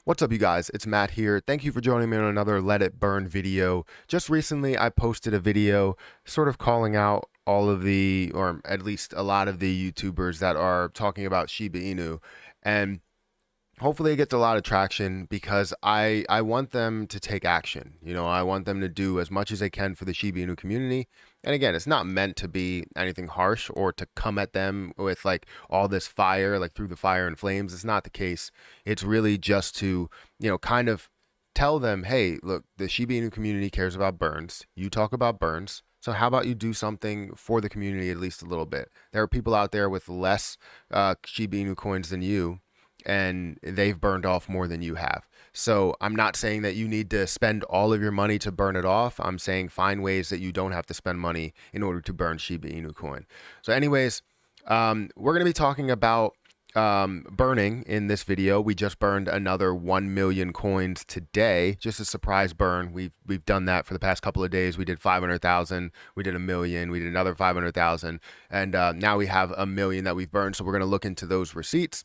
What's up, you guys? It's Matt here. Thank you for joining me on another Let It Burn video. Just recently, I posted a video sort of calling out all of the, or at least a lot of the YouTubers that are talking about Shiba Inu. And hopefully it gets a lot of traction because I want them to take action. I want them to do as much as they can for the Shiba Inu community. And again, it's not meant to be anything harsh or to come at them with like all this fire, like through the fire and flames. It's not the case. It's really just to, kind of tell them, hey, look, the Shiba Inu community cares about burns. You talk about burns. So how about you do something for the community at least a little bit? There are people out there with less Shiba Inu coins than you, and they've burned off more than you have. So I'm not saying that you need to spend all of your money to burn it off. I'm saying find ways that you don't have to spend money in order to burn Shiba Inu coin. So anyways, we're going to be talking about burning in this video. We just burned another 1 million coins today, just a surprise burn. We've done that for the past couple of days. We did 500,000, we did a million, we did another 500,000, and now we have a million that we've burned. So we're going to look into those receipts,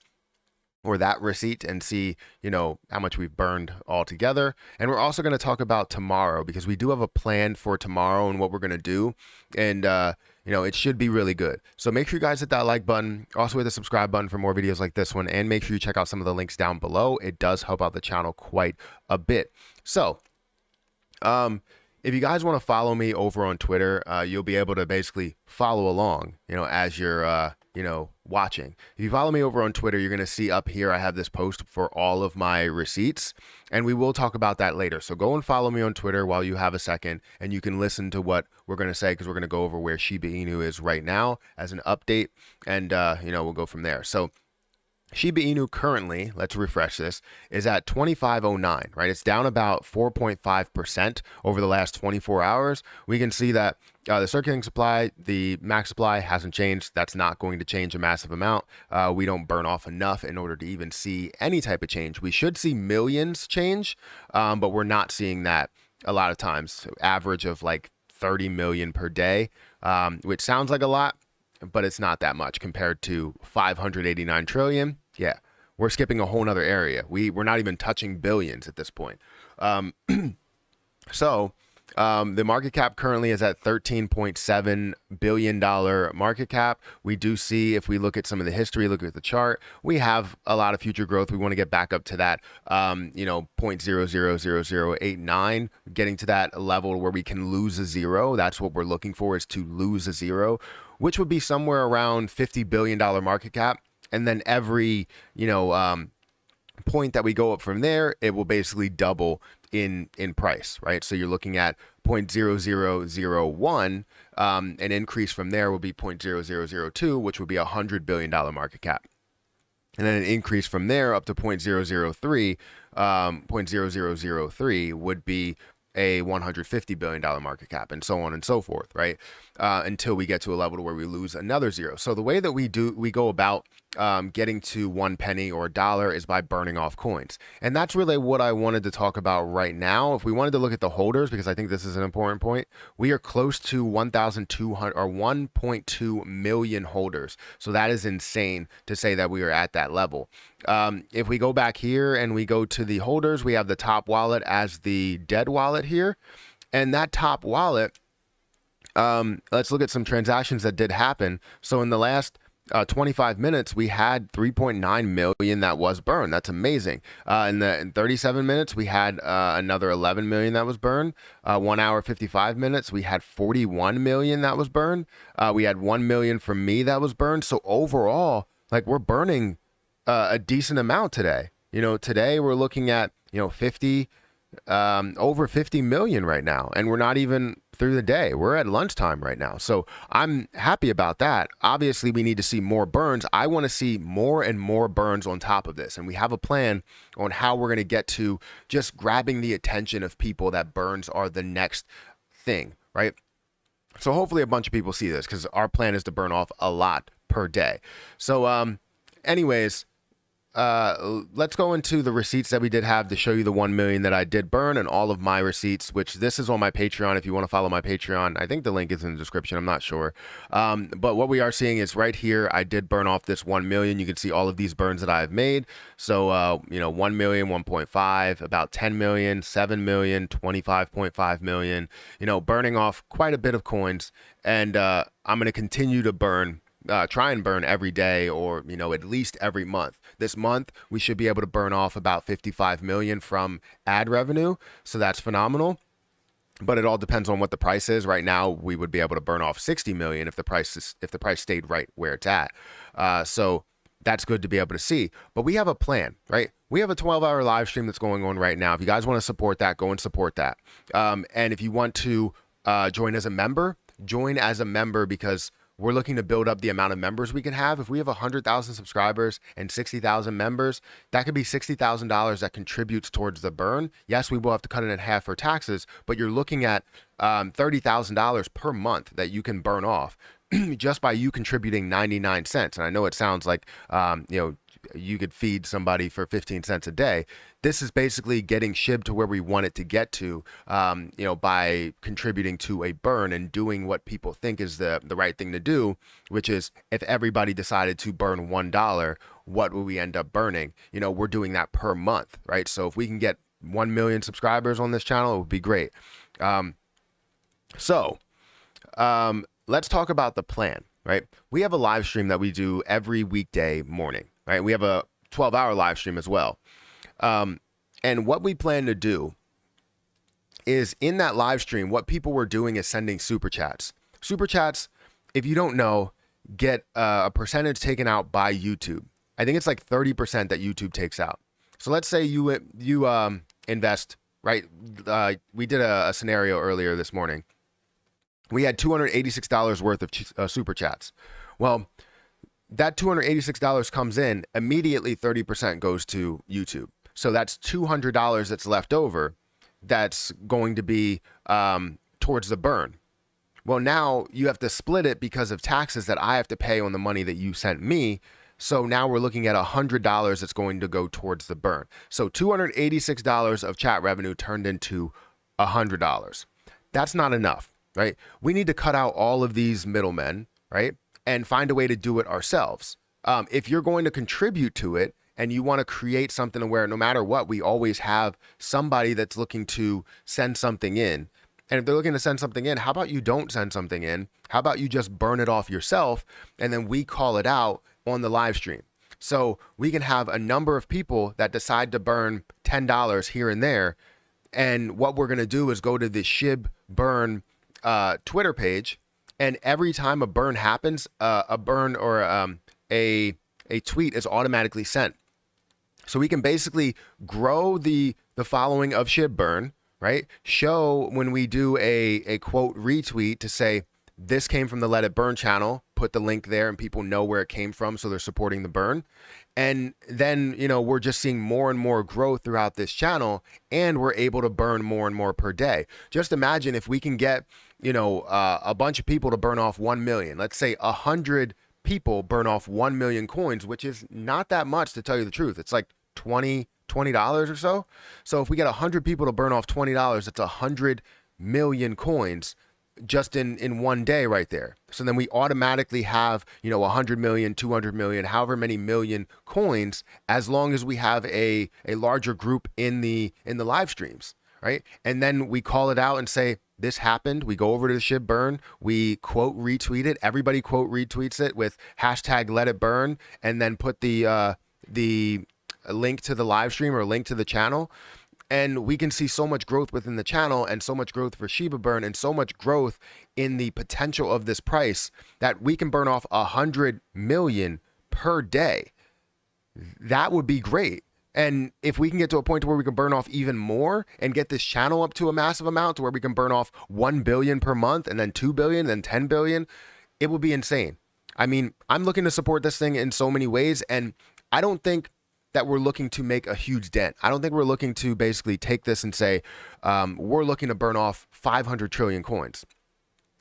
or that receipt, and see, how much we've burned altogether. And we're also going to talk about tomorrow, because we do have a plan for tomorrow and what we're going to do. And, it should be really good. So make sure you guys hit that like button. Also hit the subscribe button for more videos like this one. And make sure you check out some of the links down below. It does help out the channel quite a bit. So, if you guys want to follow me over on Twitter, you'll be able to basically follow along, as you're, watching. If you follow me over on Twitter, you're going to see up here, I have this post for all of my receipts, and we will talk about that later. So go and follow me on Twitter while you have a second, and you can listen to what we're going to say, because we're going to go over where Shiba Inu is right now as an update, and, we'll go from there. So Shiba Inu currently, let's refresh this, is at 2509, right? It's down about 4.5% over the last 24 hours. We can see that the circulating supply, the max supply hasn't changed. That's not going to change a massive amount. We don't burn off enough in order to even see any type of change. We should see millions change, but we're not seeing that a lot of times. Average of like 30 million per day, which sounds like a lot, but it's not that much compared to 589 trillion. Yeah, we're skipping a whole nother area. We're not even touching billions at this point. The market cap currently is at $13.7 billion market cap. We do see, if we look at some of the history, look at the chart, we have a lot of future growth. We want to get back up to that, 0.000089, getting to that level where we can lose a zero. That's what we're looking for, is to lose a zero, which would be somewhere around $50 billion market cap. And then every, point that we go up from there, it will basically double in price, right? So you're looking at 0.0001, an increase from there will be 0.0002, which would be $100 billion market cap. And then an increase from there up to 0.003, 0.0003 would be a $150 billion market cap, and so on and so forth, right? Until we get to a level where we lose another zero. So the way that we go about getting to 1 penny or $1 is by burning off coins. And that's really what I wanted to talk about right now. If we wanted to look at the holders, because I think this is an important point, we are close to 1,200 or 1.2 million holders. So that is insane to say that we are at that level. If we go back here and we go to the holders, we have the top wallet as the dead wallet here. And that top wallet, let's look at some transactions that did happen. So in the last 25 minutes, we had 3.9 million that was burned. That's amazing. In 37 minutes, we had another 11 million that was burned. 1 hour, 55 minutes, we had 41 million that was burned. We had 1 million from me that was burned. So overall, like, we're burning a decent amount today. Today we're looking at, 50, over 50 million right now, and we're not even through the day. We're at lunchtime right now. So I'm happy about that. Obviously, we need to see more burns. I want to see more and more burns on top of this. And we have a plan on how we're going to get to just grabbing the attention of people that burns are the next thing, right? So hopefully a bunch of people see this, because our plan is to burn off a lot per day. So anyways, let's go into the receipts that we did have to show you the 1 million that I did burn and all of my receipts, which this is on my Patreon. If you want to follow my Patreon, I think the link is in the description. I'm not sure. But what we are seeing is right here, I did burn off this 1 million. You can see all of these burns that I've made. So, 1 million, 1.5, about 10 million, 7 million, 25.5 million, burning off quite a bit of coins. And I'm going to continue to burn. Try and burn every day, or at least every month. This month we should be able to burn off about 55 million from ad revenue, so that's phenomenal. But it all depends on what the price is. Right now we would be able to burn off 60 million if the price stayed right where it's at. So that's good to be able to see. But we have a plan, right? We have a 12-hour live stream that's going on right now. If you guys want to support that, go and support that. And if you want to join as a member, because we're looking to build up the amount of members we can have. If we have 100,000 subscribers and 60,000 members, that could be $60,000 that contributes towards the burn. Yes, we will have to cut it in half for taxes, but you're looking at $30,000 per month that you can burn off just by you contributing 99 cents. And I know it sounds like, you could feed somebody for 15 cents a day. This is basically getting SHIB to where we want it to get to, by contributing to a burn and doing what people think is the right thing to do, which is if everybody decided to burn $1, what would we end up burning? We're doing that per month, right? So if we can get 1 million subscribers on this channel, it would be great. Let's talk about the plan, right? We have a live stream that we do every weekday morning, right? We have a 12-hour live stream as well. And what we plan to do is in that live stream, what people were doing is sending super chats. Super chats, if you don't know, get a percentage taken out by YouTube. I think it's like 30% that YouTube takes out. So let's say you invest, right? We did a scenario earlier this morning. We had $286 worth of super chats. Well, that $286 comes in, immediately 30% goes to YouTube. So that's $200 that's left over that's going to be towards the burn. Well, now you have to split it because of taxes that I have to pay on the money that you sent me. So now we're looking at $100 that's going to go towards the burn. So $286 of chat revenue turned into $100. That's not enough, right? We need to cut out all of these middlemen, right? And find a way to do it ourselves. If you're going to contribute to it and you want to create something where no matter what, we always have somebody that's looking to send something in. And if they're looking to send something in, how about you don't send something in? How about you just burn it off yourself and then we call it out on the live stream? So we can have a number of people that decide to burn $10 here and there. And what we're going to do is go to the SHIB Burn Twitter page. And every time a burn happens, a burn or a tweet is automatically sent. So we can basically grow the following of SHIB Burn, right? Show when we do a quote retweet to say, this came from the Let It Burn channel, put the link there and people know where it came from. So they're supporting the burn. And then, we're just seeing more and more growth throughout this channel and we're able to burn more and more per day. Just imagine if we can get, a bunch of people to burn off 1 million, let's say 100 people burn off 1 million coins, which is not that much to tell you the truth. It's like $20 or so. So if we get 100 people to burn off $20, it's 100 million coins just in one day right there. So then we automatically have, 100 million, 200 million, however many million coins, as long as we have a larger group in the live streams, right? And then we call it out and say, this happened. We go over to the SHIB Burn. We quote retweet it. Everybody quote retweets it with hashtag Let It Burn, and then put the link to the live stream or link to the channel. And we can see so much growth within the channel and so much growth for SHIB Burn and so much growth in the potential of this price that we can burn off 100 million per day. That would be great. And if we can get to a point where we can burn off even more and get this channel up to a massive amount to where we can burn off 1 billion per month and then 2 billion, then 10 billion, it would be insane. I mean, I'm looking to support this thing in so many ways. And I don't think that we're looking to make a huge dent. I don't think we're looking to basically take this and say, we're looking to burn off 500 trillion coins,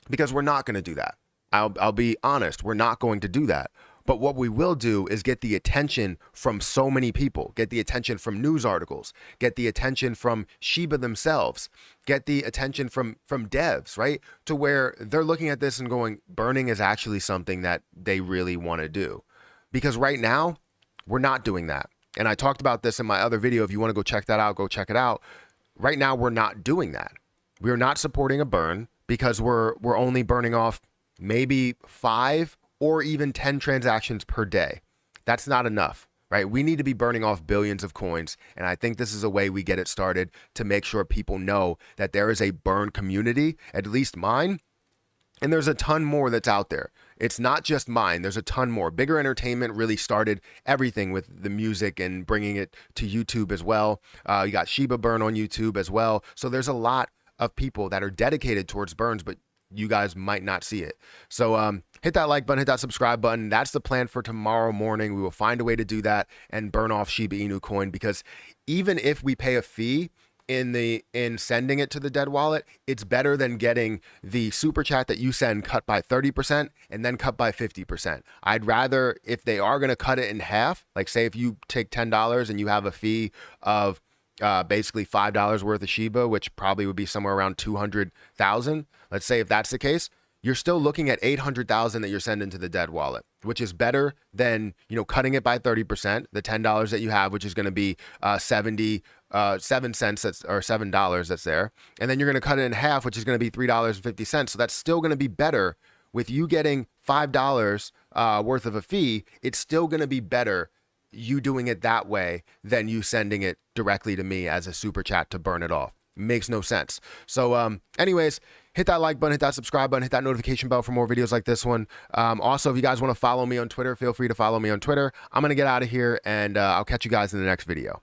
because we're not going to do that. I'll be honest. We're not going to do that. But what we will do is get the attention from so many people, get the attention from news articles, get the attention from Shiba themselves, get the attention from devs, right? To where they're looking at this and going, burning is actually something that they really want to do. Because right now, we're not doing that. And I talked about this in my other video. If you want to go check that out, go check it out. Right now, we're not doing that. We're not supporting a burn because we're only burning off maybe 5 or even 10 transactions per day. That's not enough, right? We need to be burning off billions of coins. And I think this is a way we get it started to make sure people know that there is a burn community, at least mine. And there's a ton more that's out there. It's not just mine. There's a ton more. Bigger Entertainment really started everything with the music and bringing it to YouTube as well. You got Shiba Burn on YouTube as well. So there's a lot of people that are dedicated towards burns, but you guys might not see it. So hit that like button, hit that subscribe button. That's the plan for tomorrow morning. We will find a way to do that and burn off Shiba Inu coin, because even if we pay a fee in sending it to the dead wallet, it's better than getting the super chat that you send cut by 30% and then cut by 50%. I'd rather, if they are going to cut it in half, like say if you take $10 and you have a fee of basically $5 worth of Shiba, which probably would be somewhere around 200,000. Let's say if that's the case, you're still looking at 800,000 that you're sending to the dead wallet, which is better than, cutting it by 30%, the $10 that you have, which is going to be 7 cents or $7 that's there. And then you're going to cut it in half, which is going to be $3.50. So that's still going to be better with you getting $5 worth of a fee. It's still going to be better you doing it that way than you sending it directly to me as a super chat to burn it off. Makes no sense. So anyways, hit that like button, hit that subscribe button, hit that notification bell for more videos like this one. Also, if you guys want to follow me on Twitter, feel free to follow me on Twitter. I'm going to get out of here, and I'll catch you guys in the next video.